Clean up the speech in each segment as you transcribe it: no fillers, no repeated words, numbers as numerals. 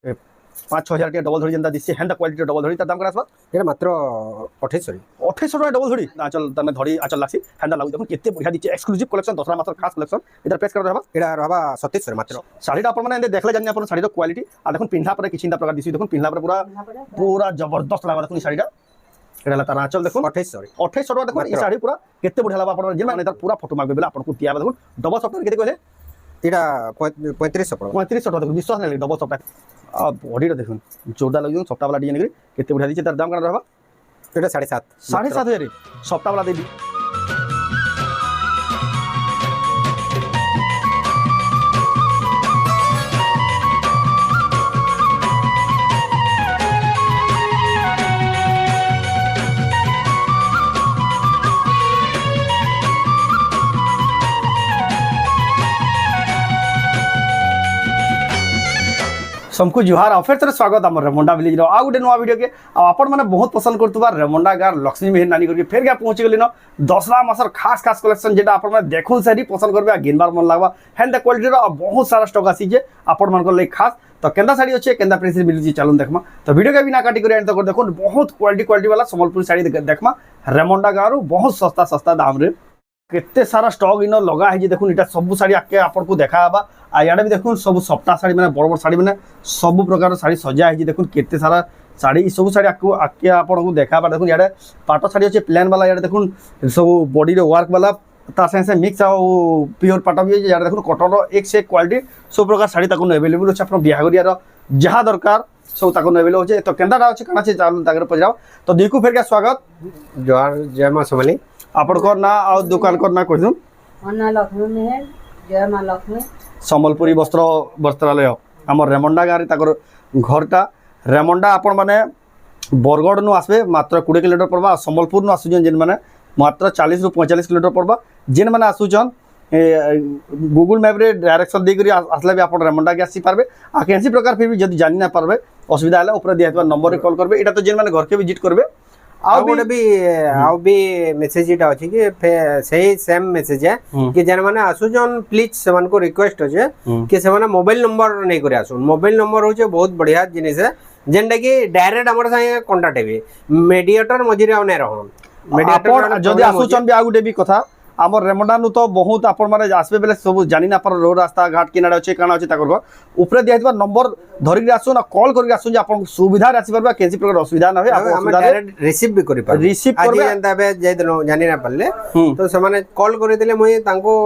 5-6 हजार डबल धड़ी जेनता दिसे हेंता क्वालिटी डबल धड़ी तार दाम करा आसबा এটা মাত্র 2800 2800 টাকা डबल धड़ी आंचल तने धड़ी आंचल लागसी हेंता लागु देखुन केते बढ़िया दिचे एक्सक्लूसिव कलेक्शन दसरा मासर खास कलेक्शन इधर प्राइस करा रहबा এটা রহবা 3700 মাত্র শাড়িটা আপন মানে দেখলে জানি আপন শাড়ির क्वालिटी आ देखुन पिंधा पर किछिंदा प्रकार दिसी देखुन पिंधा पर पूरा पूरा जबरदस्त लागबा देखुन शाड़ीटा एटा ला तार आंचल देखुन 2800 टाका देखुन ई शाड़ी पूरा केते बढ़िया लागबा आपन जे माने तार पूरा फोटो मागबे बेला आपन को तिया देखुन डबल सॉफ्ट केते कहले এটা 3500 পড়বা 3500 টাকা देखुन विश्वास नहीं डबल सॉफ्ट आ बॉडीटा देखुन जोरदार लगे सॉफ्ट वाला डिजाइन केते बढ़िया दिचे तार दाम करा रहबा এটা 7.5 7,500 सॉफ्ट वाला देबी सबको जुहार और फिर स्वागत आम रेमुंडा विलेज आउ गोटे नुआ वीडियो के आपण मैंने बहुत पसंद करतुबा रेमुंडा गार लक्ष्मी मेहर नानी करके फिर क्या पहुंची गली न दसरा मासर खास खास कलेक्शन जेटा आपण मैंने देखुन सारी पसंद करबे गिनबार मन लागबा हेंता क्वालिटी रो बहुत सारा स्टॉक आसी जे आपण मन को ले खास तो केंदा साड़ी अच्छे केंदा प्राइस मिलुची चलून देखमा तो वीडियो के बिना काटी कर एंड तक देखुन बहुत क्वालिटी वाला संबलपुरी साड़ी देखमा रेमुंडा गार बहुत सस्ता सस्ता दाम रे केते सारा स्टॉक इन लगा है देखुन इटा सब साड़ी आके आपन को देखाबा आ याडे भी देखुन सब सप्ताह साड़ी माने बड़ बड़ साड़ी माने सब प्रकार साड़ी सजा है देखुन केते सारा साड़ी सब साड़ी आके आपन को देखाबा देखुन याडे पाटो साड़ी अच्छे प्लेन वाला याडे देखुन सब बॉडी रे वर्क वाला ता से मिक्स आ प्योर पाटो भी याडे देखुन कॉटन रो एक से एक क्वालिटी सब प्रकार साड़ी ताको अवेलेबल होचे आपन बिहागरिया रो जहां दरकार सब ताको अवेलेबल होचे तो केंदा होचे काना छे चालू तागर पजाओ तो देखु फिर क्या स्वागत जोहार जय मां समली आपण को ना और दुकान को ना कह दूं अन्ना लक्ष्मी मेहर जय मां लक्ष्मी संबलपुरी वस्त्रालय आम रेमुंडा गाँव ताकर घरटा रेमुंडा आपण मैंने बरगढ़ नु आसबे मात्र 20 किलोमीटर पड़वा संबलपुर नु आसुजन जेन मैंने मात्र 40 ରୁ 45 किलोमीटर पड़वा जेन मैंने आसुजन गूगल मैप रे डायरेक्शन देकर आसले भी आप रेमुंडा के आसी पारबे आ कैसी प्रकार फिर भी जब जानी ना पारबे असुविधा है ऊपर दिया नंबर रे कॉल करबे एटा तो जेन मैंने घर के विजिट करबे आउ भी मेसेज इटा अछि कि सही सेम मेसेज है कि जन माने आसुजन प्लीज सेमान को रिक्वेस्ट होचे कि सेमान मोबाइल नंबर नै करे आसुन मोबाइल नंबर होचे बहुत बढ़िया जिनिस है जेंडा कि डायरेक्ट हमर संगे कांटेक्ट हेबे मीडिएटर मझिरे आ नै रहन मीडिएटर जदी आसुचन भी आ गुटे भी कथा आमर रेमुंडा नु तो बहुत आपण माने आसबे बेले सब जानि ना पर रोड रास्ता घाट किनारे अछि काना अछि ताकर ऊपर दिया नंबर धरि आसु ना कॉल करके आसु जे आपण सुविधा रे आसी परबा केसी प्रकार असुविधा ना होय हम डायरेक्ट रिसीव भी करि पार रिसीव आज एंता बे जे दिन जानि ना पल्ले तो से माने कॉल करि देले मई तांको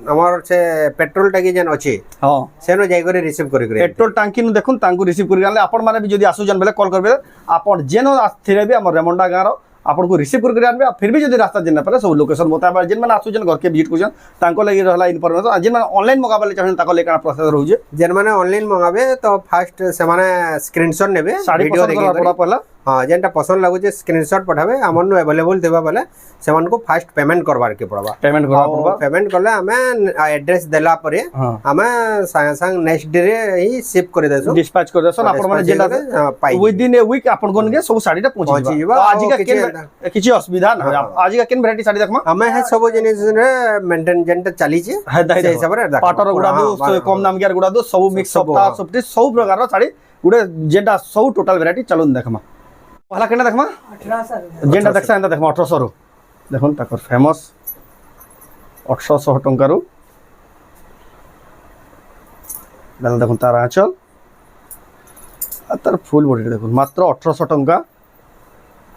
हमर से पेट्रोल टंकी जन अछि हां सेनो जाय करे रिसीव करि पेट्रोल टंकी नु देखुन तांको रिसीव करि गाले आपण माने भी जदी आसु जन बेले कॉल करबे आपण जेनो आथिरे भी हमर रेमुंडा गारो आपन को रिसीव करके आनबे फिर भी जदी रास्ता जिन पारे सब लोकेशन बताबा जिन माने आसुजन घर के विजिट करजन तांको लागि रहला इन्फॉर्मेशन जिन माने ऑनलाइन मंगाबले चाहन ताको लेका प्रोसेस रहउजे जिन माने ऑनलाइन मंगाबे तो फास्ट से माने स्क्रीनशॉट नेबे वीडियो देखि पड़ा पहला हां जेंटा पसंद लागु जे स्क्रीनशॉट पठाबे हमन नु अवेलेबल देबा वाला सेमान को फास्ट पेमेंट करबार के पड़बा पेमेंट करले हमें एड्रेस देला परे हमें संग नेक्स्ट डे रे ही शिप कर देसो डिस्पैच कर देसो आपण माने जेला विद इन ए वीक आपण कोन के सब साड़ी टा पहुंची जीवा आज का केन किछि असुविधा ना आज का केन वैरायटी साड़ी देखमा हमें है सब जिनिस रे मेंटेन जेंटा चली जे से हिसाब रे पाटर गुडा दो कम नाम के गुडा दो सब मिक्स सब प्रकार रो साड़ी गुडे जेंटा सब टोटल वैरायटी चलुन देखमा पहला केना देखमा 1800 जेंटा देखसा एंता देखमा 1800 रो देखुन ताकर फेमस 1800 टंका रो दादा देखुन तार आंचल तार फुल बॉडी देखुन मात्र 1800 टंका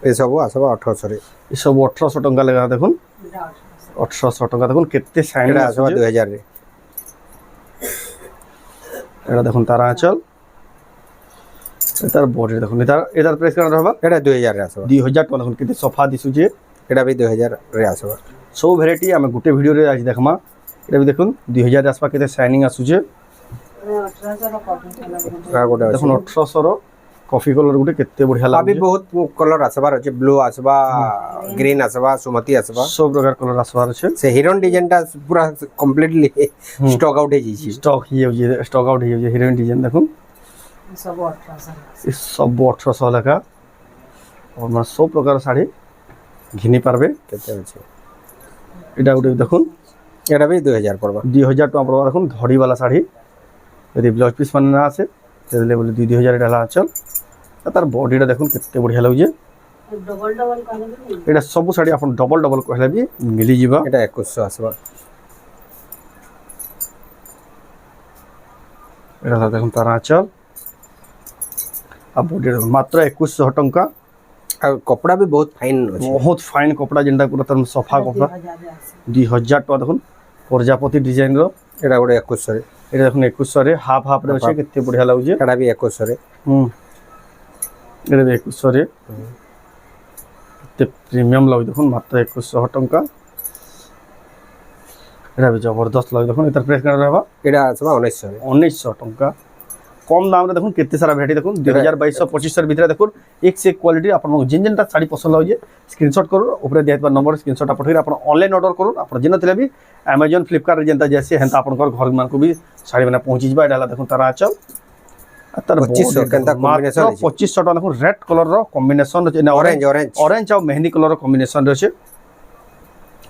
ए सब आसबा 1800 रे ए सब 1800 टंका लगा देखुन 1800 टंका देखुन केते साइड आसबा 2000 रे एटा देखुन तार आंचल तार बॉडी देखुन एतार प्राइस केना रहबा एटा 2000 रे आसबा 2000 टका देखुन केते सफा दिसुजे एटा भी 2000 रे आसबा सब वैरायटी आमे गुटे वीडियो रे आज देखमा एटा भी देखुन 2000 आसबा केते शाइनिंग आसुजे 1800 रो कॉटन देखुन 1800 रो कॉफी कलर गुटे केते बढ़िया लाग अभी बहुत कलर आसबार अछि ब्लू आसबा ग्रीन आसबा सुमति आसबा सब प्रकार कलर आसबार अछि से हिरन डिजाइन टा पूरा कंप्लीटली स्टॉक आउट हे जी स्टॉक आउट हे हिरन डिजाइन देखुन सब 1800 सब 1800 लगा और मैं सब प्रकार साड़ी घिनी पारबे केते अछि एटा गुटे देखुन एटा भी 2000 पड़बा 2000 टका पड़बा देखुन धड़ी वाला साड़ी यदि ब्लाउज पीस माने ना आसे ଦେଲେ ବୋଲି 2000 এটা ହେଲା আঁচল তার বডিটা দেখুন কেতে বঢ়িয়া লাগুছে डबल डबल कहले भी এটা সবু শাড়ি আপন ডবল ডবল কহলে भी মিলি ଯିବା এটা 2100 আসবা এটা দেখুন তার আঁচল আর বডি মাত্র 2100 টঙ্কা আর কপড়া भी बहुत फाइन আছে बहुत फाइन कपड़ा যেটা পুরো তার সফা কপড়া 2000 টাকা দেখুন প্রজাপতি ডিজাইন র এটা গোটে 2100 রে এটা দেখুন 2100 রে হাফ হাফ রে আছে কেতে বঢ়িয়া লাগুছে এটা भी 2100 রে এটা 2100 রে কেতে প্রিমিয়াম লাগুছে দেখুন মাত্র 2100 টঙ্কা এটা भी জবরদস্ত লাগে দেখুন এটার প্রাইস কেন रहबा এটা আসবা 1900 রে 1900 টঙ্কা কম দামরে দেখুন কেতে সারা ভ্যারাইটি দেখুন 2200 2500 ভিতরে দেখুন এক সে কোয়ালিটি আপনার যেনটা শাড়ি পছন্দ লাগুছে স্ক্রিনশট করুন উপরে দিয়াଥିବା নম্বর স্ক্রিনশটটা পঠাই ଆପଣ অনলাইন অর্ডর করুন ଆପଣ যেন ଥିଲେ ବି Amazon Flipkart রে যেনটা যাচ্ছে হেনতা ଆପଣଙ୍କର ঘর মানকু ବି শাড়ি মানে পৌঁছি ଯିବା এটা দেখুন তারা আঁচল আর তার 2500 কেনতা combination আছে 2500 টাকা দেখুন রেড কলর র কম্বিনেশন আছে না অরেঞ্জ অরেঞ্জ অরেঞ্জ আর মেহেন্দি কলর র কম্বিনেশন আছে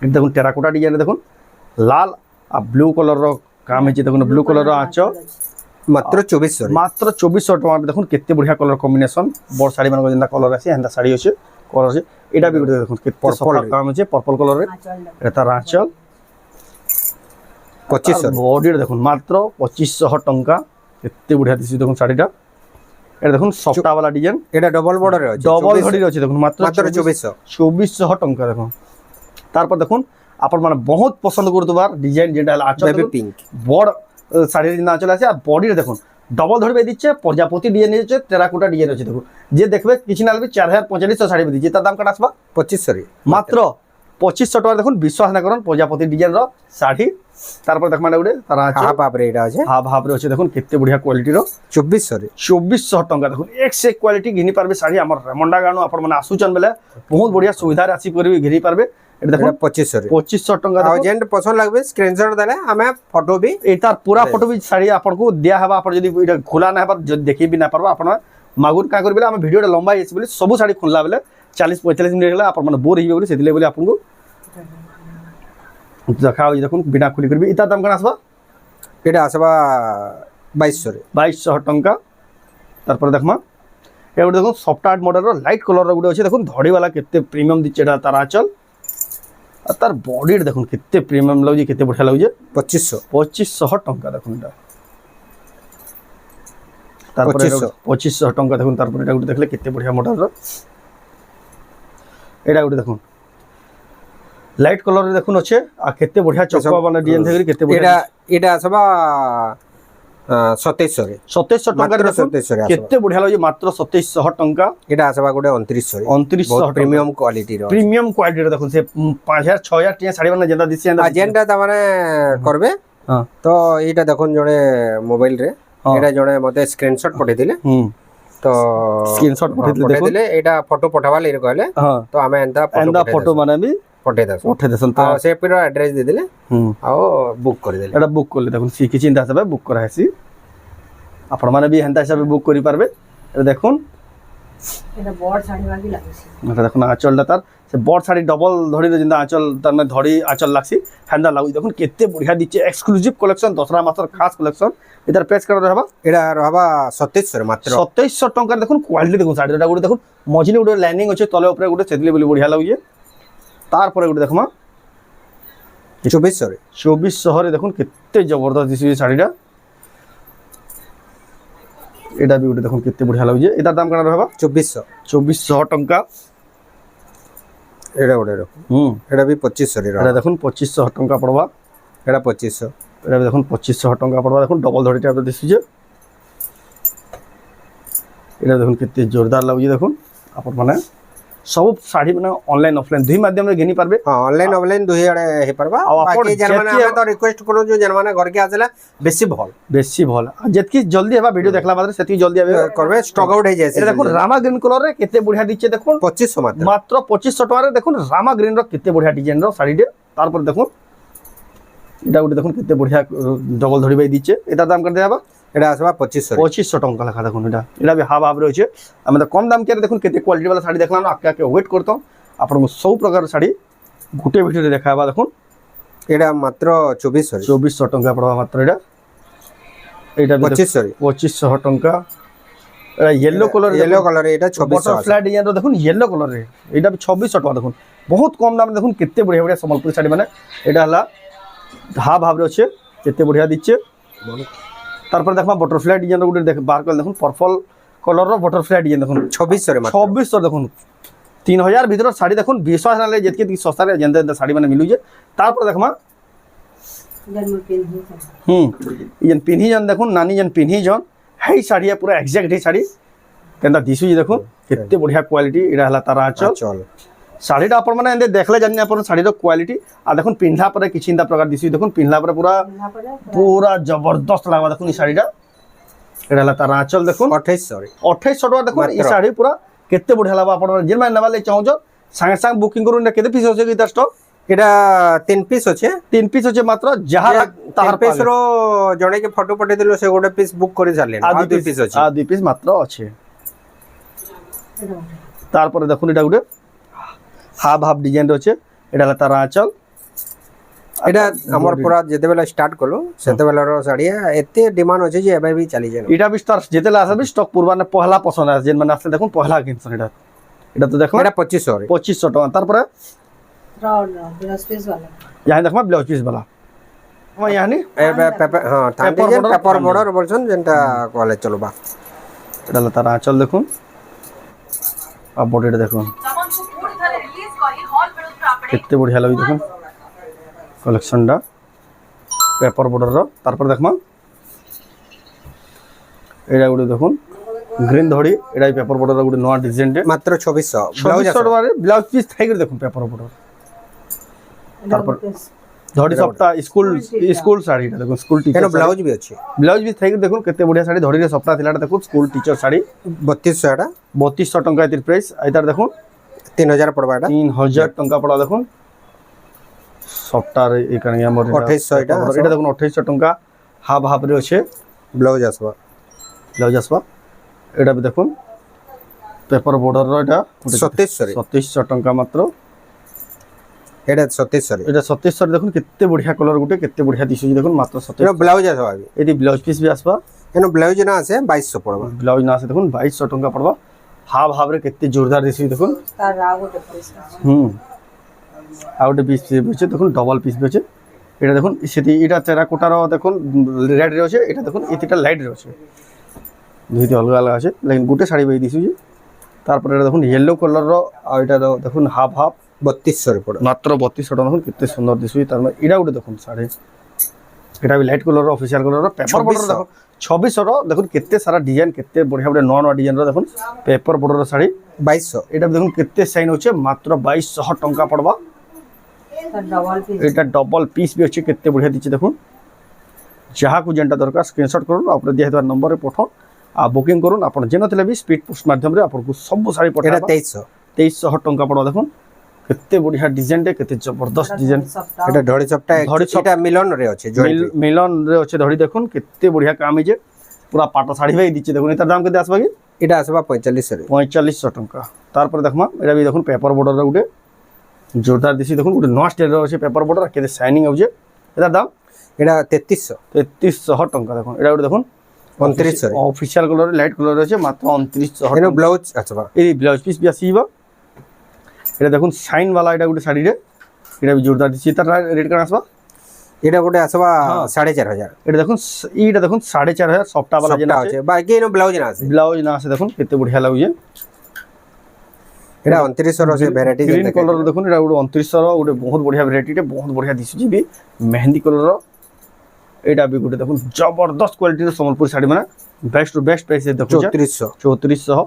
এটা দেখুন টেরাকোটা ডিজাইন দেখুন লাল আর ব্লু কলর র কাম হয়েছে দেখুন ব্লু কলর র আঁচল মাত্র 2400 রে মাত্র 2400 টাকা দেখুন কেতে বঢ়িয়া কলর কম্বিনেশন বড় শাড়ি মানে যেটা কলর আছে হেন্দা শাড়ি আছে কলর আছে এটা বি গুটে দেখুন কেতে Purple সফা কাম আছে পার্পল কলর রে এটা তার আঁচল 2500 বডি দেখুন মাত্র 2500 টাকা কেতে বঢ়িয়া দিছি দেখুন শাড়িটা এটা দেখুন সফটা वाला ডিজাইন এটা ডবল বর্ডারে আছে ডবল ঘড়ি আছে দেখুন মাত্র মাত্র 2400 টাকা দেখুন তারপর দেখুন আপন মানে বহুত পছন্দ করতবার ডিজাইন যেটা হলো আঁচল বেবি পিঙ্ক বড় শাড়ির না চলে আসে আর বডিরে দেখুন ডবল ধরবে দিচ্ছে প্রজাপতি ডিজাইন দিচ্ছে টেরাকোটা ডিজাইন আছে দেখুন যে দেখবে কিছু না লাগবে 4500 শাড়ি দিচ্ছে তার দাম কাটা আসবা 2500 রে মাত্র 2500 টাকা দেখুন বিশ্বাস না করুন প্রজাপতি ডিজাইন র শাড়ি তারপর দেখুন এটা গুড়ে তার আছে হাফ হাফ রে এটা আছে হাফ হাফ রে আছে দেখুন কেতে বঢ়িয়া কোয়ালিটির 2400 রে 2400 টাকা দেখুন এক সে কোয়ালিটি ঘিনি পারবে শাড়ি আমার রেমন্ডা গানো আপন মানে আসুচন বেলে বহুত বঢ়িয়া সুবিধারে আসি করবি ঘিনি পারবে এটা দেখুন এটা 2500 রে 2500 টাকা আর যেন পছন্দ লাগবে স্ক্রিনশট দেলে আমি ফটো भी এটার পুরা ফটো বি শাড়ি আপনাকে দিয়া হবা আপন যদি এটা খোলা না হবা যদি দেখি বি না পারবা আপন মাগুর কা করবে আমি ভিডিওটা লম্বা হইছে বলি সবু শাড়ি খুললা বেলে 40 45 মিনিট গেলে আপন মানে বোর হইবে বলি সেদিলে বলি আপনাকে দেখাও দেখুন বিনা খুলি করবি এটার দাম কেন আসবা এটা আসবা 2200 রে 2200 টাকা তারপরে দেখমা এটা দেখুন সফটওয়্যার মডেল লাইট কলর গুলো আছে দেখুন ধড়ি वाला কেতে প্রিমিয়াম দিচ্ছে এটা তার আঁচল আর তার বডির দেখুন কেতে প্রিমিয়াম লাগুছে কেতে বঢ়িয়া লাগুছে 2500 টাকা দেখুন এটা তারপরে 2500 টাকা দেখুন তারপরে এটা গুলো দেখলে কেতে বঢ়িয়া মডেল এটা গুলো দেখুন লাইট কলর দেখুন আছে আর কেতে বঢ়িয়া চকবা মানে ডিজাইন থেকে কেতে বঢ়িয়া এটা এটা আসবা 2700 রে 2700 টাকা মাত্র দেখুন 2700 রে আসবা কেতে বঢ়িয়া লাগুছে মাত্র 2700 টাকা এটা আসবা গোটে 2900 রে 2900 প্রিমিয়াম কোয়ালিটি র প্রিমিয়াম কোয়ালিটির দেখুন সে 5000 6000 টিয়া শাড়ি মানে যেটা দিছি আর যেনটা তামানে করবে হ্যাঁ তো এইটা দেখুন জনে মোবাইল রে এটা জনে মতে স্ক্রিনশট পঠাই দিলে তো স্ক্রিনশট পঠাই দিলে দেখুন দিলে এটা ফটো পঠাবা লের कहले হ্যাঁ তো আমি এন্তা এন্ডা ফটো মানে আমি পঠাই দাও উঠে দেন তো আর সে পুরো অ্যাড্রেস দিয়ে দিলে আও বুক করে দিলে এটা বুক করলে দেখুন সি কি চিন্তা হিসাবে বুক করা হয়েছি আপন মানে বি হেন্তা হিসাবে বুক করি পারবে এটা দেখুন এটা বড় শাড়ি লাগি লাগছে এটা দেখুন আঁচলটা তার সে বড় শাড়ি ডবল ধরি যেটা আঁচল তার মানে ধরি আঁচল লাগছি হেন্তা লাগু দেখুন কেতে বঢ়িয়া দিচ্ছে এক্সক্লুসিভ কালেকশন দসরা মাসের খাস কালেকশন এটার প্রাইস কেন রহবা এটা রহবা 2700 রে মাত্র 2700 টাকা দেখুন কোয়ালিটি দেখুন শাড়িটা গুলো দেখুন মঝিনে গুলো লাইনিং আছে তলে উপরে গুলো সেদিলে বলি বঢ়িয়া লাগুছে তারপরে গুলো দেখমা 2400 রে 2400 রে দেখুন কেতে জবরদস্ত দিছি শাড়িটা এটা বি গুলো দেখুন কেতে বঢ়িয়া লাগুছে এটার দাম কেন রহবা 2400 টাকা এটা ওটা এটা भी 2500 রে এটা দেখুন 2500 টাকা পড়বা এটা 2500 এটা দেখুন 2500 টাকা পড়বা দেখুন ডবল ধরিটা আপনি দিছি যে এটা দেখুন কেতে জোরদার লাগুছে দেখুন আপন মানে সব শাড়ি মানে অনলাইন অফলাইন দুই মাধ্যমে ঘিনি পারবে হ্যাঁ অনলাইন অফলাইন দুই আড়ে হে পারবা বাকি জানমানে আমি তো রিকোয়েস্ট করু যে জানমানে ঘরকে আসলে বেশি ভাল আর যেতকি জলদি হবা ভিডিও দেখলা বাদে সেতকি জলদি হবে করবে স্টক আউট হয়ে যায় এটা দেখুন রামা গ্রিন কলর রে কেতে বঢ়িয়া দিচ্ছে দেখুন 2500 মাত্র 2500 টাকা রে দেখুন রামা গ্রিন র কেতে বঢ়িয়া ডিজাইন র শাড়িটা তারপর দেখুন এটা গুলো দেখুন কেতে বঢ়িয়া ডবল ধরি বাই দিচ্ছে এটার দাম কত দেবা এটা আসবা 2500 টাকা লেখা দেখুন এটা भी হাব রয়েছে আমি তো কম দাম কে দেখুন কেতে কোয়ালিটি वाला শাড়ি দেখলাম আকে আকে ওয়েট করতাম আপনাকে সব প্রকার শাড়ি গোটে ভিডিওতে দেখাবা দেখুন এটা মাত্র 2400 টাকা পড়বা মাত্র এটা এইটা 2500 ଟଙ୍କା এটা ইয়েলো কলর ইয়েলো কলর এটা 2600 বটরফ্লাই ডিজাইন দেখুন ইয়েলো কলরে এটা 2600 টাকা দেখুন বহুত কম দামে দেখুন কেতে বড়িয়া বড়িয়া সম্বলপুরি শাড়ি মানে এটা হলা হাফ হাফরে আছে কেতে বড়িয়া দিচ্ছে তারপরে দেখবা বটরফ্লাই ডিজাইন গুলো দেখ বার করে দেখুন পার্পল কলর বটরফ্লাই ডিজাইন দেখুন 2600 রে মাত্র 2600 দেখুন 3000 ভিতর শাড়ি দেখুন বিশ্বাস না লাগে যেতকি সস্তারে যেতে শাড়ি মানে মিলুছে তারপরে দেখবা जन्म पिन ही था যেন পিন্ধি যান দেখুন নানি যেন পিন্ধি যান হেই শাড়ি পুরা এক্সাক্ট হেই শাড়ি কেনটা দিশুছি দেখুন কেতে বড়িয়া কোয়ালিটি এটা হলা তার আঁচল চল শাড়িটা আপন মানে এনে দেখলে জানি আপন শাড়ির কোয়ালিটি আর দেখুন পিন্ধা পরে কিছু ইন্দা প্রকার দিশুছি দেখুন পিন্ধলা পরে পুরা ना पड़ा পুরা জবরদস্ত লাগবা দেখুন এই শাড়িটা এটা হলা তার আঁচল দেখুন 2800 রে 2800 টাকা দেখুন এই মাত্র। শাড়ি পুরা কেতে বড়িয়া লাগবা আপন যে মানে নেবালে চাহুছ সাঙ্গে সাঙ্গে বুকিং করুন এটা কেতে পিস আছে কি তার স্টক এটা 3 পিস আছে 3 পিস আছে মাত্র যাহা তাহার 3 পিস র জনে কে ফটো পঠে দিলো সে গোটে পিস বুক করে ছাড়লেন আর 2 পিস আছে 2 পিস মাত্র আছে এটা তারপরে দেখুন এটা গুলো হাফ হাফ ডিজাইন রয়েছে এটা হলো তার আঁচল এটা আমার পুরা যেতেবেলা স্টার্ট করলো সেতেবেলার শাড়ি এতে ডিমান্ড আছে যে এবার বি চালি যায় এটা বি তার যেতেলে আসবে স্টক পূর্বানে পহলা পছন্দ আছে যেন মানে আসলে দেখুন পহলা কিনছেন এটা তো দেখো এটা 2500 রে 2500 টাকা তারপরে राउंड राउंड स्पेस वाला यहाँ देखो ब्लाउज पीस वाला हाँ यहाँ नहीं এ পেপার হ্যাঁ থান্ডি Paper border, পেপার থান্ডি। বর্ডার বলছেন যেটা কলেজ চলবা এটা হলো তার আঁচল দেখুন আর বডিটা দেখুন কেতে বড়িয়া লাগি দেখুন কলেকশনটা পেপার বর্ডার তারপরে দেখমা এটা গুলো দেখুন গ্রিন ধড়ি এটা পেপার বর্ডার গুলো নয়া ডিজাইনটে মাত্র 2600 ব্লাউজ 2600 টাকারে ব্লাউজ পিস থাইকে দেখুন পেপার বর্ডার তারপর ধড়ি সপ্তাহ স্কুল শাড়ি এটা দেখুন স্কুল কেন টিচার ব্লাউজ বি আছে ব্লাউজ পিস থাইকে দেখুন কেতে বড়িয়া শাড়ি ধড়িরে সপ্তাহ থিলাটা দেখুন স্কুল টিচার শাড়ি 3200 এটা 3200 টଙ୍କା এর প্রাইস এটার দেখুন 3000 পড়বা এটা 3000 টଙ୍କା পড়া দেখুন সফটার এখানে আমার 2800 এটা এটা দেখুন 2800 টଙ୍କା হাফ হাফ রে আছে ব্লাউজ আসবা ব্লাউজ আসবা এটা বি দেখুন পেপার বর্ডার এটা 3700 রে 3700 টଙ୍କା মাত্র এটা 3700 রে এটা 3700 দেখুন কেতে বড়িয়া কালার গুটে কেতে বড়িয়া দিশুছি দেখুন মাত্র এটা 3700 ব্লাউজ আসবা আবি এটি ব্লাউজ পিস বি আসবা কেন ব্লাউজ না আছে 2200 পড়বা ব্লাউজ না আছে দেখুন 2200 টଙ୍କା পড়বা হাফ হাফ রে কেতে জোরদার দিশুছি দেখুন तार राग होते प्लेस ଆଉ ଗୋଟେ ପିସ୍ ବି ଅଛି ଦେଖୁন ଡବଲ ପିସ୍ ବି ଅଛି এটা দেখুন সেটি এটা টেরাকোটার দেখুন রেড রে আছে এটা দেখুন এতিটা লাইট রে আছে দুইটি অলগা অলগা আছে লেকিন গোটে শাড়ি বই দিছু তারপরে এটা দেখুন ইয়েলো কলর আর এটা দেখুন হাফ হাফ 3200 রে পড়বা মাত্র 3200 টাকা দেখুন কেতে সুন্দর দিছু তার মানে এটা গোটে দেখুন শাড়ি এটা বি light colour official colour paper border দেখুন 2600 দেখুন কেতে সারা ডিজাইন কেতে বড়িয়া বড়িয়া নন ডিজাইন দেখুন পেপার বর্ডার শাড়ি 2200 এটা দেখুন কেতে সাইন হচ্ছে মাত্র 2200 টଙ୍କା পড়বা तार डबल पीस এটা ডবল পিস বি আছে কেতে বড়িয়া দিচ্ছে দেখুন যাহাকু যেটা দরকার স্ক্রিনশট করুন আপনি দিয়া হেতু নম্বরে পঠাও আর বুকিং করুন আপন যেন তেলে বি স্পিড পোস্ট মাধ্যমে আপনকু সব শাড়ি এটা পঠাবা 2300 2300 টଙ୍କା পড়বা দেখুন কেতে বড়িয়া ডিজাইনটে কেতে জবরদস্ত ডিজাইন सप्ताह এটা ধড়ি চপটা ধড়ি চপ- এটা মিলন রে আছে জয়েন্ট মিলন রে আছে ধরি দেখুন কেতে বড়িয়া কাম যে পুরা পাটা শাড়ি ভাই দিচ্ছে দেখুন এটার দাম কেতে আসবা কি এটা আসবা 4500 রে 4500 টଙ୍କା তারপরে দেখমা এটা বি দেখুন পেপার বর্ডার গুটে জোরদার দিছি দেখুন গুটে নয়া স্টাইল আছে পেপার বর্ডার কেতে শাইনিং হচ্ছে এটার দাম এটা 3300 3300 টଙ୍କା দেখুন এটা গুটে দেখুন 2900 রে অফিশিয়াল কলর লাইট কলর আছে মাত্র 2900 এনো ব্লাউজ আসবা এই ব্লাউজ পিস বি আসিব এটা দেখুন শাইন वाला এটা গুটে শাড়ি রে এটা বি জোরদার দিছি তার রেট কার আসবা এটা গোটে আসবা হ্যাঁ। 4500 এটা দেখুন এইটা দেখুন 4500 সফটা वाला যেটা সবটা আছে আছে বাকি এনো ব্লাউজ না আছে ব্লাউজ না আছে দেখুন কেতে বঢ়িয়া লাগুছে এটা 2900 র আছে ভ্যারাইটি গ্রিন কলর দেখুন এটা গুটে 2900 গুটে বহুত বঢ়িয়া ভ্যারাইটিতে বহুত বঢ়িয়া দিছুজি বি মেহেন্দি কলর এটা বি গুটে দেখুন জবরদস্ত কোয়ালিটির সম্বলপুর শাড়ি মানে বেস্ট টু বেস্ট প্রাইসে দেখুন 3400 3400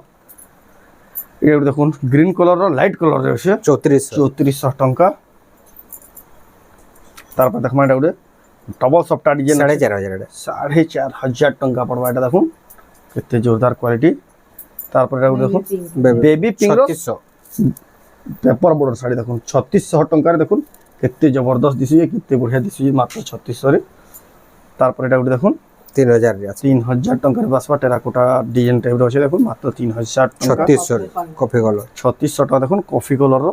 এটা গুটে দেখুন গ্রিন কলর লাইট কলর আছে 3400 3400 টଙ୍କା তারপর দেখমা এটা গুটে ডবল সফটা ডিজাইন 4500 এটা 4500 টଙ୍କା পড়বা এটা দেখুন কেতে জোরদার কোয়ালিটি তারপর এটা গুটে দেখুন baby pink 3600 paper border sari দেখুন 3600 টঙ্কার দেখুন কেতে জবরদস্ত দিছি কেতে বঢ়িয়া দিছি মাত্র 3600 রে তারপর এটা গুটে দেখুন 3000 রে আছে 3000 টঙ্কার বাসবা টেরাকোটা ডিজাইন টাইপের আছে দেখুন মাত্র 3000 টঙ্কা 3600 রে কফি কালার 3600 টাকা দেখুন কফি কলর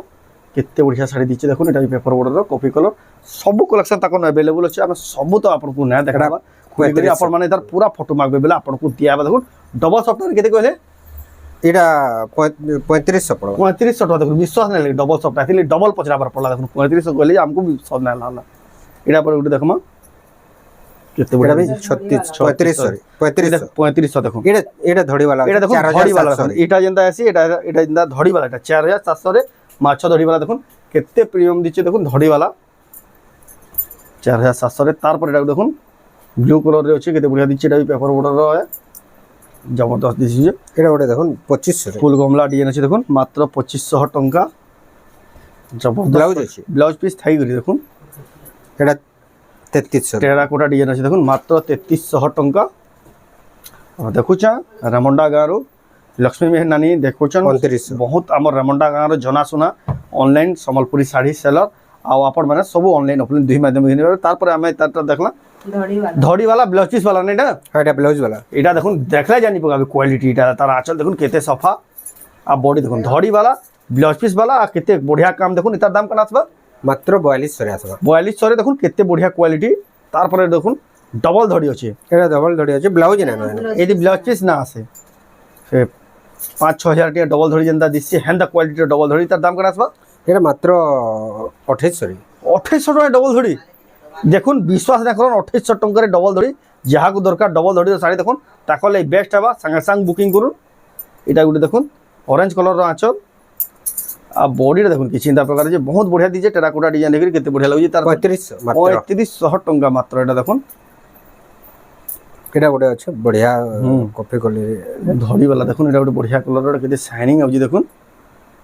কেতে বঢ়িয়া শাড়ি দিচ্ছে দেখুন এটা পেপার বর্ডার কফি কলর সব কলেকশন তাকন अवेलेबल আছে আমি সব তো আপনাকে না দেখাবা খুলি করে আপন মানে তার পুরা ফটো মাগবে বেলে আপনাকে দিয়াবে দেখুন ডবল সফটওয়্যার কেতে কইলে এটা 3500 পড়বা 3500 টাকা দেখুন বিশ্বাস নাই লাগে ডবল সফটওয়্যার আসলে ডবল পচরাবার পড়লা দেখুন 3500 কইলে আমকু বিশ্বাস নাই লাগলা এটা পরে উঠে দেখমা কেতে বড় এটা भी 36 35 সরি 3500 দেখুন এটা এটা ধড়ি वाला এটা দেখুন ধড়ি वाला এটা যেটা আছে এটা এটা যেটা ধড়ি वाला এটা 4700 রে মাছ ধড়ি वाला দেখুন কেতে প্রিমিয়াম দিচ্ছে দেখুন ধড়ি वाला 4700 রে তারপর এটা দেখুন ব্লু কালার রে আছে কেতে বড়িয়া দিচ্ছে এটা পেপার বর্ডার রে জবরদস্ত দিচ্ছে এটা ওটা দেখুন 2500 ফুল গমলা ডিজাইন আছে দেখুন মাত্র 2500 টাকা জবরদস্ত ব্লাউজ আছে ব্লাউজ পিস থাই করি দেখুন এটা 3300 টেরাকোটা ডিজাইন আছে দেখুন মাত্র 3300 টাকা দেখুছা রেমন্ডা গাঁରୁ লক্ষ্ମୀ মেହେର ନାନୀ ଦେଖୁଛନ୍ 2900 ବହୁତ ଆମର ରେମଣ୍ଡା ଗାଁର ଜନାଶୁନା ଅନଲାଇନ୍ ସମ୍ବଲପୁରୀ ଶାଢ଼ୀ ସେଲର ଆଉ ଆପଣମାନେ ସବୁ ଅନଲାଇନ୍ ଅଫଲାଇନ୍ ଦୁଇ ମାଧ୍ୟମ ଘିନିପାରିବେ ତାପରେ ଆମେ ତାରଟା ଦେଖିଲା धड़ी वाला ଧଡ଼ି ବାଲା ବ୍ଲାଉଜ ପିସ୍ ବାଲା ନାଇଁ ଏଇଟା হ্যাঁ এটা ব্লাউজ वाला এটা দেখুন দেখলে জানি পকাবে কোয়ালিটি এটা তার আঁচল দেখুন কেতে সফা আর বডি দেখুন ধଡ଼ି বালা ব্লাউজ পিস বালা আর কেতে বঢ়িয়া কাম দেখুন এটার দাম কেন আসবা মাত্র 4200 আসবা 4200 দেখুন কেতে বঢ়িয়া কোয়ালিটি তারপরে দেখুন ডবল ধଡ଼ି আছে এটা ডবল ধড়ি আছে ব্লাউজ না না এই ব্লাউজ পিস না আছে সে 5-6000 টাকা ডবল ধড়ি যেটা দিচ্ছে হেন্দা কোয়ালিটির ডবল ধড়ি তার দাম কেন আসবা এটা মাত্র 2800 2800 টাকা ডবল ধড়ি দেখুন বিশ্বাস না করুন 2800 টাকার ডবল ধড়ি যাহাকে দরকার ডবল ধড়ির শাড়ি দেখুন তাহলে এই বেস্ট হবা সঙ্গে সঙ্গে বুকিং করুন এটা গোটে দেখুন অরেঞ্জ কলর আঁচল আর বডিটা দেখুন কি চিন্তা প্রকার যে বহুত বঢ়িয়া দিয়েছে টেরাকোটা ডিজাইন দেখি কেতে বঢ়িয়া লাগুছে তার 3500 মাত্র 3500 টাকা মাত্র এটা দেখুন এটা ওটা আছে বঢ়িয়া কপি কলি ধড়ি वाला দেখুন এটা গোটে বঢ়িয়া কলর কেতে শাইনিং আউজি দেখুন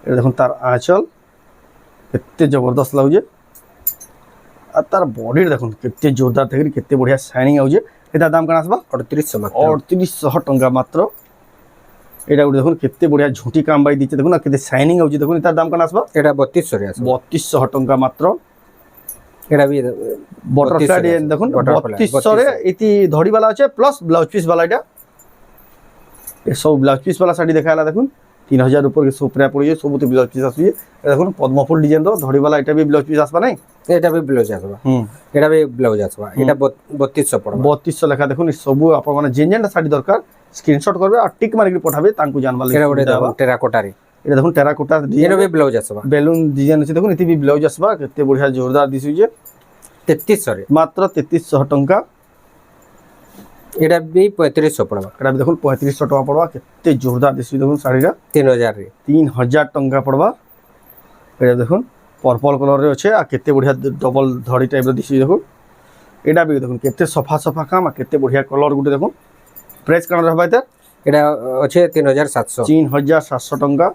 এটা দেখুন তার আঁচল কেতে জবরদস্ত লাগুছে আর তার বডির দেখুন কেতে জোরদার থেকে কেতে বঢ়িয়া শাইনিং আউছে এটার দাম কেন আসবা 3800 মাত্র 3800 টাকা মাত্র এটা গোটে দেখুন কেতে বঢ়িয়া ঝুঁটি কাম বাই দিচ্ছে দেখুন আর কেতে শাইনিং আউছে দেখুন এটার দাম কেন আসবা এটা 3200 আসবা 3200 টাকা মাত্র এটা भी বটরফ্লাই ডিজাইন দেখুন 3200 রে ইতি ধড়ি वाला আছে প্লাস ব্লাউজ পিস वाला এটা এই সব ব্লাউজ পিস वाला শাড়ি দেখাইলা দেখুন 3000 উপর के সুপ্রিয়া পড়িয়ে সবুতে ব্লাউজ পিস আসছে এটা দেখুন পদ্মফুল ডিজাইন র ধড়ি वाला এটা भी ব্লাউজ পিস আসবা নাই এটা भी ব্লাউজ আসবা এটা भी ব্লাউজ আসবা এটা 3200 পড়বা 3200 লেখা দেখুন সবু আপন মানে যেন যেন শাড়ি দরকার স্ক্রিনশট করবে আর টিক মারি পঠাবে তাঙ্কু জানবা এটা ওটা লাগি টেরাকোটারি এটা দেখুন টেরাকোটা এটা ডিজাইন भी ব্লাউজ আসবা বেলুন ডিজাইন আছে দেখুন এটি भी ব্লাউজ আসবা কেতে বঢ়িয়া জোরদার দিছুছে 3300 রে মাত্র 3300 টাকা এটা भी 3500 পড়বা এটা দেখুন 3500 টাকা পড়বা কেতে জোরদার দিছু দেখুন শাড়িটা 3000 রে 3000 টাকা পড়বা এটা দেখুন পর্পল কলর আছে আর কেতে বঢ়িয়া ডবল ধড়ি টাইপর দিছি দেখুন এটা भी দেখুন কেতে সফা সফা কাম আর কেতে বঢ়িয়া কলর গুটে দেখুন প্রাইস কেন রহবা এটা এটা আছে 3700 3700 টাকা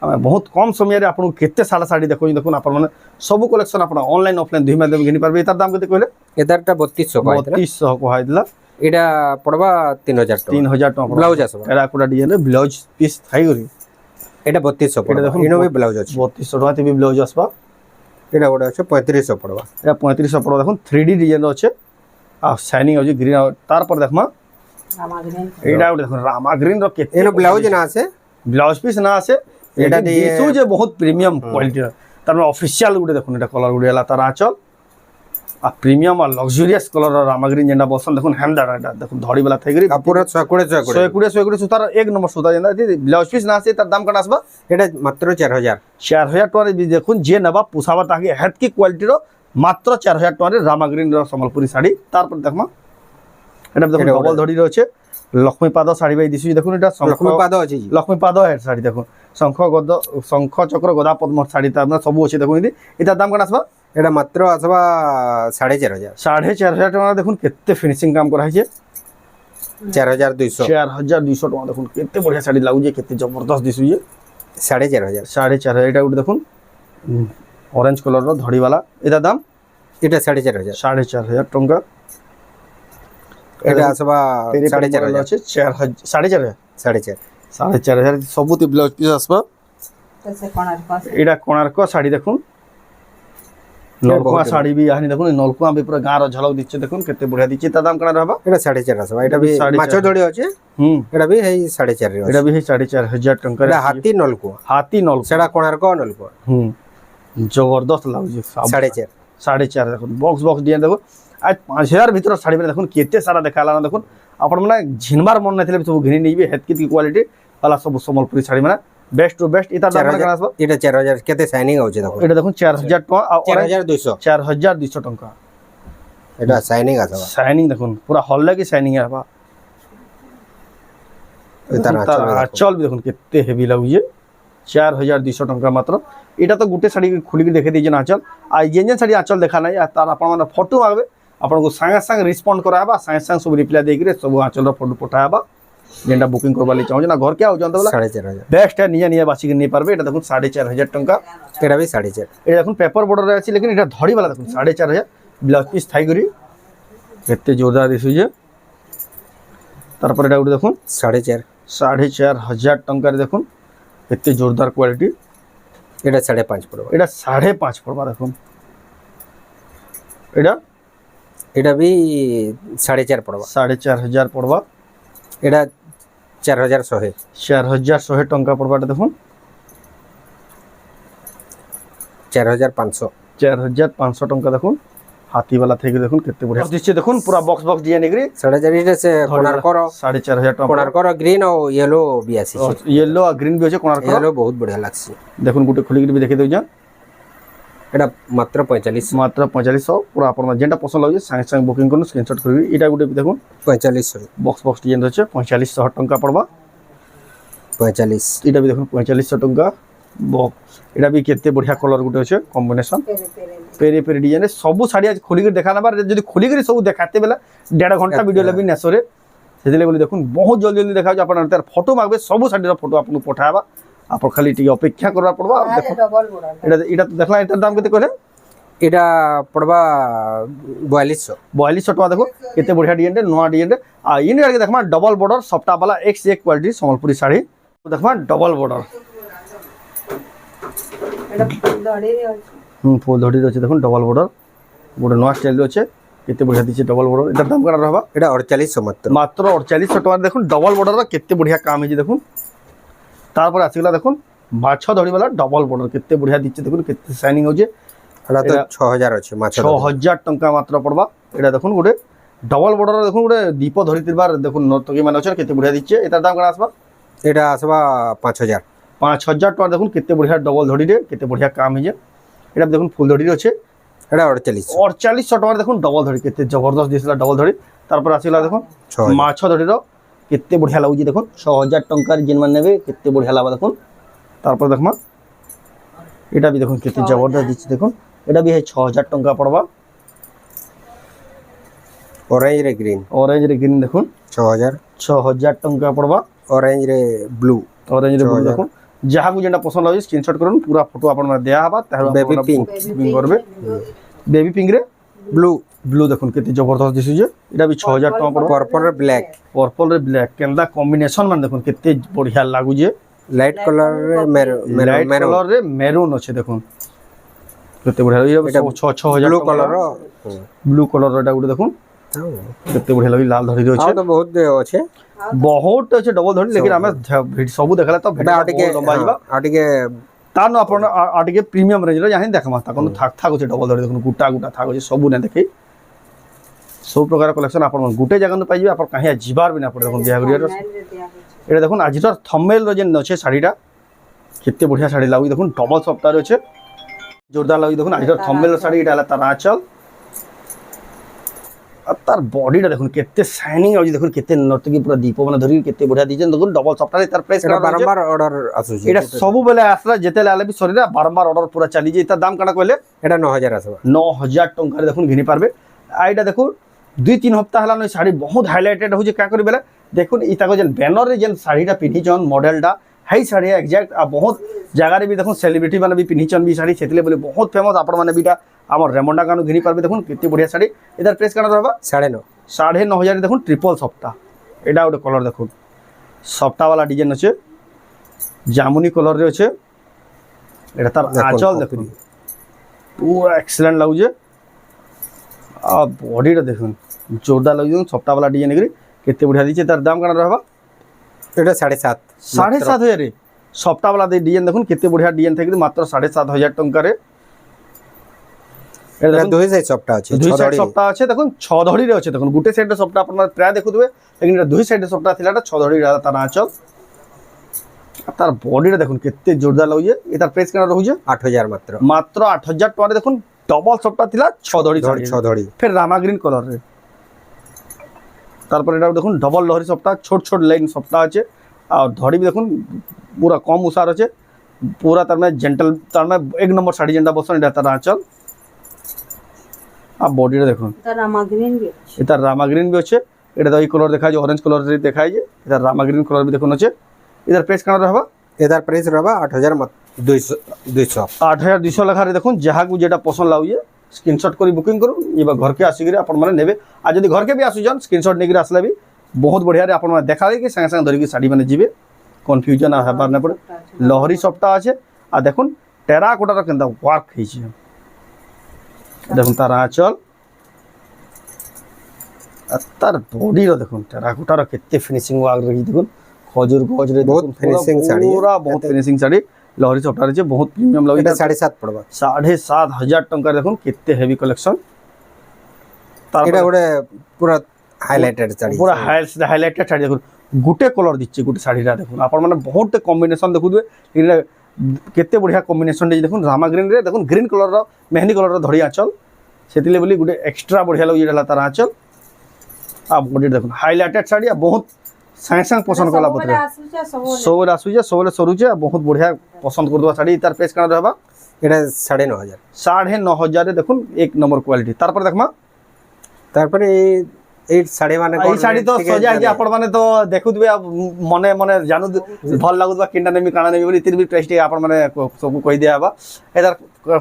আমি বহুত কম সময়ের আপনার কেতে সারা শাড়ি দেখুন দেখুন আপনার মানে সবু কালেকশন আপনার অনলাইন অফলাইন দুই মাধ্যমে ঘিনি পারবে এটার দাম কেতে কইলে এদারটা 3200 কয় 3200 কহাই দিলা এটা পড়বা 3000 টাকা 3000 টাকা ব্লাউজ আসবা টেরাকোটা ডিজাইন ব্লাউজ পিস থাই করি এটা 3200 পড়বা এটা দেখুন ইনো भी ব্লাউজ আছে 3200 টাকা তে ব্লাউজ আসবা এটা ওটা আছে 3500 পড়বা এটা 3500 পড়বা দেখুন 3D ডিজাইন আছে আর শাইনিং আছে গ্রিন তারপর দেখমা रामाग्रीन এইটা দেখুন রামা গ্রিন র কেতে এনো ব্লাউজ না আছে ব্লাউজ পিস না আছে এটা এটা দিয়ে- দিছু যে বহুত প্রিমিয়াম কোয়ালিটির তার মানে অফিশিয়াল গুটে দেখুন এটা কলর গুটে এলা তার আঁচল আর প্রিমিয়াম আর লক্সুরিয়াস কলর রামা গ্রিন যেটা বসন দেখুন হ্যান্ডার এটা দেখুন ধড়ি বেলা থেকে কাপড় 100 সুতার এক নম্বর সুতা যেটা ব্লাউজ পিস না আছে তার দাম কেন আসবা এটা মাত্র 4000 4000 টাকা দেখুন যে নেবা পোষাবা তাকে হেতকি কোয়ালিটির মাত্র 4000 টাকা রামা গ্রিন সম্বলপুরি শাড়ি তারপর দেখমা এটা দেখুন এটা ডবল ধড়ির আছে লক্ষ্মীপাদ শাড়ি বাই দিছি দেখুন এটা লক্ষ্মী পাদ আছে জি লক্ষ্মীপাদ এর শাড়ি দেখুন শঙ্খ চক্র গদা পদ্ম শাড়ি তার মানে সবু আছে দেখুন এটার দাম কেন আসবা এটা মাত্র আসবা 4500 4500 টাকা দেখুন কেতে ফিনিশিং কাম করা হয়েছে 4200 4200 টাকা দেখুন কেতে বঢ়িয়া শাড়ি লাগুছে কেতে জবরদস্ত দিশুছে 4500 4500 এটা গোটে দেখুন অরেঞ্জ কলর ধড়িওয়ালা এটার দাম এটা 4500 4500 টাকা এটা আসবা 4500 আছে 4500 4500 ସବୁତି ব্লাউজ পিস আসবা तसे कोणार पास এটা কোଣାর্ক শাড়ি দেখুন নলকুয়া শাড়ি বি আনি দেখুন নলকুয়া বি পুরো গাঁর ঝলক দিচ্ছে দেখুন কেতে বঢ়িয়া দিচ্ছে তার দাম কেনা রহবা এটা 4500 আসবা এটা भी 4500 মাছ ধড়ি আছে এটা भी হেই 4500 রে এটা বি 4500 টাকা এটা হাতি নলকুয়া হাতি নলকুয়া সেটা কোণার্ক নলকুয়া জবরদস্ত লাগুছে 4500 4500 দেখুন বক্স বক্স দিয়ে দেখুন আজ 5000 ভিতর শাড়ি মানে দেখুন কেতে সারা দেখালা না দেখুন আপন মানে ঝিনবার মন নাই সব ঘিনি নিবে হেতকি কোয়ালিটি वाला सब সম্বলপুরি শাড়ি মানে বেস্ট টু বেস্ট এটা দাম কেন আসবে এটা 4000 কেতে শাইনিং আছে দেখো এটা দেখুন 4000 টাকা আর 4200 4200 টাকা এটা শাইনিং আছে শাইনিং দেখুন পুরা হল লাগি শাইনিং আবা তার আঁচল भी দেখুন কেতে হেভি লাগুছে 4200 টাকা মাত্র এটা তো গুটে শাড়ি খুলিকি দেখে দিয়েছেন আঁচল আর যেন শাড়ি আঁচল দেখা নাই আর তার আপনার মানে ফটো মাগবে আপনাকে সাଙ୍ଗে সাଙ୍ଗে রেসপন্ড করাবা সাଙ୍ଗে সাଙ୍ଗে সব রিপ্লাই ଦେଇକି সব আঁচলর ফটো পঠাবা যেটা বুকিং করবার লাগি চাহুছ না ঘর কে আউছন তো 4500 বেস্ট নিয়ে নিয়ে বাছিকি নিয়ে পারবে এটা দেখুন 4500 টাকা এটা भी 4500 এটা দেখুন পেপার বর্ডার আছে লেকিন এটা ধড়ি वाला দেখুন 4500 ব্লাউজ পিস থাই করি কেতে জোরদার দিছুছে তারপর এটা উঠে দেখুন 4500 টাকার দেখুন কেতে জোরদার কোয়ালিটি এটা 5.5 পড়বে এটা 5.5 পড়বা দেখুন এটা भी 4.5 পড়বা 4500 পড়বা এটা 4100 4100 টাকা পড়বা এটা দেখুন 4500 4500 টাকা দেখুন হাতি वाला থেকে দেখুন কেতে বড় দিচ্ছে দেখুন পুরা বক্স বক্স দিয়ে নিগরি 4500 এটা সে কোনারকর 4500 টাকা কোনারকর গ্রিন ও ইয়েলো भी আছে ইয়েলো আর গ্রিন भी আছে কোনারকর ইয়েলো বহুত বঢ়িয়া লাগছে দেখুন গুটে খুলি গিয়ে দেখে দেউছা এটা মাত্র 45 মাত্র 4500 পুরা আপনার যেটা পছন্দ লাগে সাঙ্গে সাঙ্গে বুকিং করুন স্ক্রিনশট করবি এটা গুটে দেখুন 4500 বক্স বক্স ডিজাইন আছে 4500 টাকা পড়বা 45 এটা भी দেখুন 4500 টাকা বক্স এটা भी কেতে বঢ়িয়া কলর গুটে আছে কম্বিনেশন পেরে পেরে ডিজাইন সবু শাড়ি আজ খুলি করে দেখা নেবার যদি খুলি করে সব দেখাতে বেলা 1.5 ঘন্টা ভিডিও লাগবে নেসরে সেদিলে বলি দেখুন বহুত জলদি জলদি দেখা যাচ্ছে আপনার তার ফটো মাগবে সবু শাড়ির ফটো আপনাকে পঠাবা আপনার খালি টিকে অপেক্ষা করা পড়বা দেখুন ডবল বর্ডার এটা এটা দেখলা এটার দাম কেতে কইলে এটা পড়বা 4200 4200 টাকা দেখো কেতে বঢ়িয়া ডিজাইন নয়া ডিজাইন আর ইনি আগে দেখবা ডবল বর্ডার সফটা वाला X1 কোয়ালিটি সম্বলপুরি শাড়ি দেখবা ডবল বর্ডার এটা দড়ি আছে ফুল ধড়ি আছে দেখুন ডবল বর্ডার গোটে নয়া স্টাইল আছে কেতে বঢ়িয়া দিছে ডবল বর্ডার এটার দাম কেন রহবা এটা 4800 মাত্র মাত্র 4800 টাকা দেখুন ডবল বর্ডার কেতে বঢ়িয়া কাম হয়েছে দেখুন তারপরে আসিগলা দেখুন মাছ ধড়ি वाला ডবল বর্ডার কেতে বঢ়িয়া দিচ্ছে দেখুন কেতে শাইনিং হচ্ছে এটা তো 6000 আছে মাছ 6000 টাকা মাত্র পড়বা এটা দেখুন গোটে ডবল বর্ডার দেখুন গোটে দীপ ধরি তিরবার দেখুন নর্তকী মানে আছে কেতে বঢ়িয়া দিচ্ছে এটার দাম কেন আসবা এটা আসবা 5000 5000 টাকা দেখুন কেতে বঢ়িয়া ডবল ধড়িরে কেতে বঢ়িয়া কাম হয়েছে এটা দেখুন ফুল ধড়ি আছে এটা 4800 4800 টাকা দেখুন ডবল ধড়ি কেতে জবরদস্ত দিয়েছিল ডবল ধড়ি তারপর আসিলা দেখুন 6000 মাছ ধড়ির কেতে বঢ়িয়া লাগুଛି দেখুন 6000 টাকার যেন মানে নেবে কেতে বঢ়িয়া লাগবা দেখুন তারপর দেখমা এটা भी দেখুন কেতে জবরদস্ত দিচ্ছে দেখুন এটা भी 6000 টাকা পড়বা অরেঞ্জ রে গ্রিন অরেঞ্জ রে গ্রিন দেখুন 6000 টাকা পড়বা অরেঞ্জ রে ব্লু অরেঞ্জ রে ব্লু দেখুন যাহাকু যেটা পছন্দ লাগে স্ক্রিনশট করুন পুরা ফটো আপনার দেয়া হবা তাহলে বেবি পিঙ্ক করবে বেবি পিঙ্ক রে ব্লু ব্লু দেখুন কেতে জবরদস্ত দিছে এটা भी 6000 টাকা পড়বা पर्पल रे ब्लैक पर्पल रे ब्लैक केनदा कॉम्बिनेशन মানে দেখুন কেতে বঢ়িয়া লাগুছে लाइट कलर रे লাইট কালার রে মেরুন আছে দেখুন কেতে বঢ়িয়া লাগে এটা 6000 ব্লু কলর ব্লু কলর এটা গুলো দেখুন কেতে বঢ়িয়া লাগে লাল ধরি আছে তো বহুত আছে বহুত আছে ডবল ধরি লেকিন আমি সবু দেখালে তো এটা আটিকে লম্বা ଯିବା আটিকে তা ন ଆପଣ ଆଉ ଟିକେ ପ୍ରିମିୟମ ରେଞ୍ଜର ଯାହା ଦେଖମା ତାକୁ ଥାକ ଅଛି ଡବଲ ଧରି ଦେଖନ୍ତୁ ଗୁଟା ଗୁଟା ଥାକ ଅଛି ସବୁ ନା ଦେଖେଇ ସବୁ ପ୍ରକାର କଲେକ୍ସନ ଆପଣ ଗୁଟେ ଜାଗାରୁ ପାଇଯିବେ ଆପଣ କାହିଁ ଯିବାର ବି ନା ପଡେ ଦେଖନ୍ତୁ ବିହାଘରିଆର এটা দেখুন আজিটার থম্বনেল র যেন আছে শাড়িটা কেতে বঢ়িয়া শাড়ি লাগুଛି দেখুন ডবল সফটার আছে জোরদার লাগুଛି দেখুন আজিটার থম্বনেল শাড়ি এটা হলা তার আঁচল আর তার বডিটা দেখুন কেতে শাইনিং আছে দেখুন কেতে নর্তকী পুরো দীপ মানে ধরি কেতে বঢ়িয়া দিছেন দেখুন ডবল সফটার তার প্রাইস এটা বারবার অর্ডার আসুଛି এটা সবু বেলে আসলা যেতে আলে বি সরিরা বারবার অর্ডার পুরা চালি যায় তার দাম কাটা কইলে এটা 9000 আসবা 9000 টাকা দেখুন ঘিনি পারবে আইটা দেখুন 2-3 সপ্তাহ হলা নই শাড়ি বহুত হাইলাইটেড হচ্ছে কা করি বেলে দেখুন ইতাকে যেন ব্যানর রে যেন শাড়িটা পিনিছন মডেলটা হাই শাড়ি এক্সাক্ট আর বহুত জায়গায় বি দেখুন সেলিব্রিটি মানে বি পিনিছন বি শাড়ি সেতিলে বলে বহুত ফেমাস আপন মানে বিটা আমার রেমন্ডা কানু ঘিনি পারবে দেখুন কেতে বঢ়িয়া শাড়ি এটার প্রাইস কাটা রহবা 9.5 9000 দেখুন ট্রিপল সপ্তাহ এটা ওটা কলর দেখুন সপ্তাহ वाला ডিজাইন আছে জামুনি কলর রে আছে এটা তার আঁচল দেখুন পুরা এক্সেলেন্ট লাগুছে আর বডিটা দেখুন জোরদার লাগুছে সপ্তাহ वाला ডিজাইন এগরি কেতে বঢ়িয়া দিছে তার দাম কাটা রহবা এটা 7.5 7,500 সপ্তাহ वाला ডিজাইন দেখুন কেতে বঢ়িয়া ডিজাইন থাকে মাত্র 7,500 টাকারে এটা দেখুন দুই সাইড সবটা আছে দুই সাইড সবটা আছে দেখুন 6 ধড়িরে আছে দেখুন গুটে সাইডে সবটা আপনারা প্রায় দেখুথিবে লেকিন এটা দুই সাইডে সবটা থিলা এটা 6 ধড়িরে তার আঁচল তার বডিটা দেখুন কেতে জোরদার লাগুছে এটার প্রাইস কেন রহুছে 8000 মাত্র মাত্র 8000 টাকা দেখুন ডবল সবটা থিলা 6 ধড়ি 6 ধড়ি ফের রামা গ্রিন কলর রে তারপর এটা দেখুন ডবল লহরি সবটা ছোট ছোট লাইন সবটা আছে আর ধড়ি भी দেখুন पूरा कम उसार আছে पूरा তার মানে জেন্টল তার মানে এক নম্বর শাড়ি যেটা বসন এটা তার আঁচল আর বডিটা দেখুন এটা রামা গ্রিন भी আছে এটা রামা গ্রিন भी আছে এটা তো এই কালার দেখায় যে অরেঞ্জ কালার দেখায় যে এটা রামা গ্রিন কালার भी দেখুন আছে এটার প্রাইস কেন रहबा এটার প্রাইস रहबा 8200 8200 লেখারে দেখুন যাহাকু যেটা পছন্দ লাগুছে স্ক্রিনশট করে বুকিং করুন এবার ঘরকে আসিকি আপন মানে নেবে আর যদি ঘরকে भी আসুছন স্ক্রিনশট নেকি আসলে भी बहुत बढ़िया रे आपन देखाले कि संगे संगे धरिकी शाड़ी माने जीवे कन्फ्यूजन हेबार ना पड़े लहरी सप्ता আছে আর দেখুন টেরাকোটার কেনটা ওয়ার্ক হইছে দেখুন তার আঁচল আর তার বডির দেখুন টেরাকোটার কেতে ফিনিশিং ওয়ার্ক রহি দেখুন খজুর গজরে বহুত ফিনিশিং শাড়ি পুরা বহুত ফিনিশিং শাড়ি লহরি সপ্তাহ আছে বহুত প্রিমিয়াম লাগে এটা 7.5 পড়বা 7500 টাকা দেখুন কেতে হেভি কালেকশন এটা গোটে পুরা হাইলাইটেড শাড়ি পুরা হাইলাইটেড শাড়ি দেখুন গুটে কলর দিচ্ছে গুটে শাড়িটা দেখুন আপন মানে বহুত কম্বিনেশন দেখুবে এটা কেতে বঢ়িয়া কম্বিনেশন দেখুন রামা গ্রিন রে দেখুন গ্রিন কলর মেহেন্দি কলর ধরি আঁচল সেতিলে বলি গুটে এক্সট্রা বঢ়িয়া লাগে এটা তার আঁচল আর বডি দেখুন হাইলাইটেড শাড়ি আর বহুত সাଙ୍ଗে সাঙ্গ পছন্দ কলা পত্রে সবরে আসুছে সবরে সরুছে বহুত বঢ়িয়া পছন্দ করদবা শাড়ি তার প্রাইস কেন रहबा এটা 9500 9500 দেখুন এক নম্বর কোয়ালিটি তারপর দেখমা তারপরে এই শাড়ি মানে এই শাড়ি তো সজা যে আপন মানে তো দেখুতবে মনে মনে জানু ভাল লাগুতবা কিন্টা নেমি কানা নেমি বলি তিন বি প্রাইস টি আপন মানে সব কই দিয়াবা এটার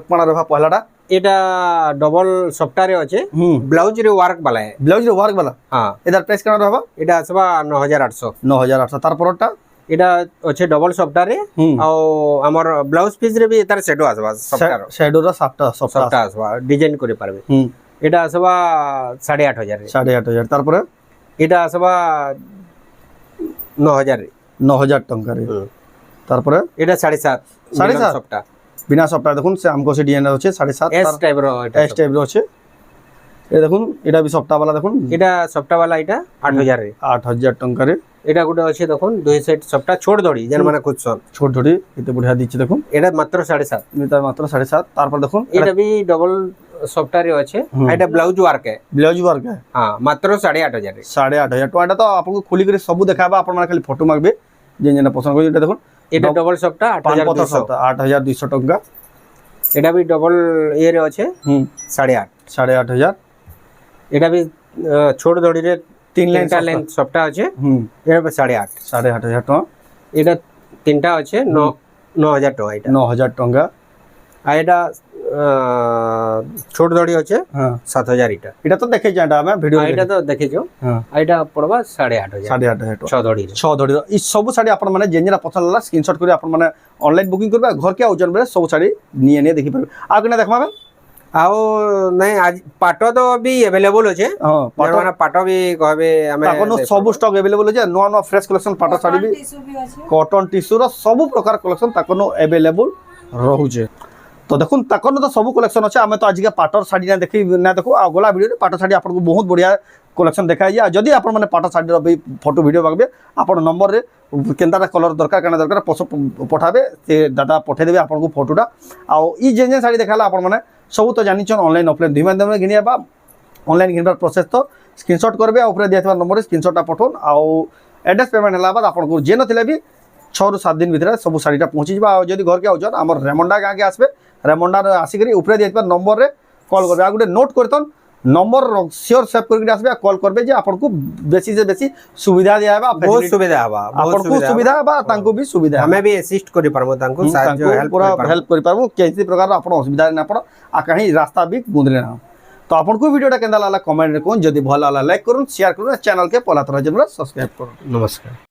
কোনা রবা পহলাটা এটা ডবল সফটওয়্যারে আছে ব্লাউজ রে ওয়ার্ক বালা ব্লাউজ রে ওয়ার্ক বালা হ্যাঁ এটার প্রাইস কেন রবা এটা আসবা 9800 9800 তারপরটা এটা আছে ডবল সফটওয়্যারে আর আমার ব্লাউজ পিস রে বি এটার সেটও আসবা সফটওয়্যার শ্যাডোর সফটটা আসবা ডিজাইন করে পারবে এটা আসবা 8500 8500 তারপরে এটা আসবা 9000 টাকা রে তারপরে এটা 7.5 সফটটা বিনা সফটটা দেখুন সে আমকো সে ডিজাইন আছে 7.5 এস টাইপ র এটা এস টাইপ র আছে এই দেখুন এটা বি সফটটা वाला দেখুন এটা সফটটা वाला এটা 8000 রে 8000 টাকা রে এটা গুটা আছে দেখুন দুই সাইড সফটটা ছোট ধড়ি যেন মানে খুঁজছন ছোট ধড়ি এতে বঢ়িয়া দিচ্ছে দেখুন এটা মাত্র 7.5 এটা মাত্র 7.5 তারপর দেখুন এটা বি ডবল সফটওয়্যারে আছে এটা ব্লাউজ ওয়ার্ক ব্লাউজ ওয়ার্ক হ্যাঁ মাত্র 8500 রে 8500 টাকা তো আপনাকে খুলি করে সব দেখাবা আপন মানে খালি ফটো মাগবে যে যেন পছন্দ করে এটা দেখুন এটা ডবল সফটটা 8200 টাকা এটা বি ডবল এর আছে 8.5 এটা বি ছোট ধড়ি রে তিন লাইন সফটটা আছে এটা 8.5 টাকা এটা তিনটা আছে 9000 টাকা এটা 9000 টাকা আর এটা ছোট ধড়ি আছে 7000 এটা তো দেখে যাটা আমি ভিডিও এটা তো দেখেছো আর এটা পড়বা 8.5 ছ ধড়ি এই সব শাড়ি আপন মানে যে যেটা পছন্দ লাগলা স্ক্রিনশট করে আপন মানে অনলাইন বুকিং করবে ঘরকে আউজন বেলে সব শাড়ি নিয়ে নিয়ে দেখি পারবে আর কিনা দেখমাবে ଆଉ ନାଇଁ ଆଜି ପାଟ ତ ବି ଆଭେଲେବଲ ଅଛେ ମାନେ ପାଟ ବି କହିବେ ଆମେ ତାକନ ସବୁ ଷ୍ଟକ୍ ଆଭେଲେବଲ ଅଛେ ନୂଆ ନୂଆ ଫ୍ରେଶ କଲେକ୍ସନ ପାଟ ଶାଢ଼ୀ ବି କଟନ ଟିସ୍ୟୁର ସବୁ ପ୍ରକାର କଲେକ୍ସନ ତାକନ ଆଭେଲେବଲ ରହୁଛେ তো দেখুন তাকন তো সবু কলেকশন আছে আমি তো আজকে পাটর শাড়ি না দেখি না দেখো আর গলা ভিডিও পাট শাড়ি আপনার বহুত বড়িয়া কলেকশন দেখাই যায় যদি আপনার মানে পাট শাড়ির ফটো ভিডিও পাবে আপনার নম্বরে কেনটা কলর দরকার কেনা দরকার পঠাবে সে দাদা পঠাই দেবে আপনার ফটোটা আউ ই যে শাড়ি দেখালা আপনার মানে সবু তো জানিছন অনলাইন অফলাইন দুই মাধ্যমে ঘিনিয়া বা অনলাইন ঘিনবার প্রসেস তো স্ক্রিনশট করবে উপরে দিয়ে নম্বরে স্ক্রিনশটটা পঠান আউ এড্রেস পেমেন্ট হলা বাদ আপনার যে নথিলে বি 6 ରୁ 7 দিন ভিতরে সবু শাড়িটা পৌঁছি যা আর যদি ঘরকে আউছন আমার রেমন্ডা গাঁকে আসবে রেমন্ডা আসিকি উপরে দিয়ে নম্বরে কল করবে আর গোটে নোট করতন নম্বর সিওর সেভ করके আসবে কল করবে যে আপনার বেশি से বেশি সুবিধা দিয়া হবা বহুত সুবিধা হবা বহুত সুবিধা হবা তাঙ্কু भी সুবিধা আমি भी असिस्ट करि पारबो तांको साहाय्य हेल्प करि पारबो केसी प्रकार आपण असुविधा ना पड़ आ कहीं रास्ता भी गुंदले ना तो आपन को वीडियोटा केंदा लागला कमेंट रे कोन जदी भल लागला लाइक करूँ शेयर करूँ चैनल के पहला तरह जरूर सब्सक्राइब करूँ नमस्कार।